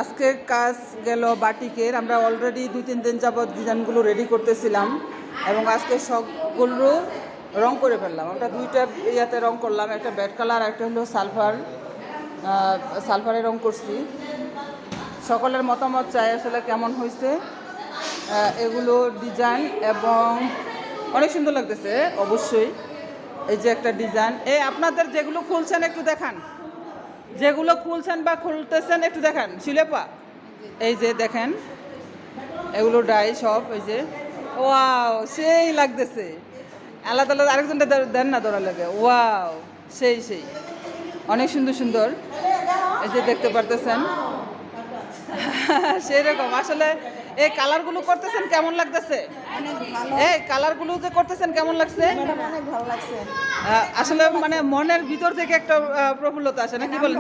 আজকের কাজ গেল বাটিকের। আমরা অলরেডি 2-3 দিন যাবৎ ডিজাইনগুলো রেডি করতেছিলাম এবং আজকে সবগুলো রং করে ফেললাম। আমরা দুইটা ইয়াতে রং করলাম, একটা ব্যাড কালার, একটা হলো সালফারে রং করছি। সকলের মতামত চাই আসলে কেমন হয়েছে এগুলো ডিজাইন, এবং অনেক সুন্দর লাগতেছে অবশ্যই। এই যে একটা ডিজাইন, আপনাদের যেগুলো খুলছেন একটু দেখান, যেগুলো খুলছেন বা খুলতেছেন একটু দেখান শিলেপা। এই যে দেখেন এগুলো ডাই সব, এই যে ওয়াও সেই লাগতেছে। আলাদা আলাদা আরেকজনটা দেন না ধরা লাগে। ওয়াও সেই অনেক সুন্দর সুন্দর, এই যে দেখতে পারতেছেন সেই রকম। আসলে এই কালারগুলো করতেছেন কেমন লাগতেছে? এই কালারগুলো যে করতেছেন কেমন লাগছে? অনেক ভালো লাগছে। আসলে মানে মনের ভিতর থেকে একটা প্রফুল্লতা আসে না, কি বলেন?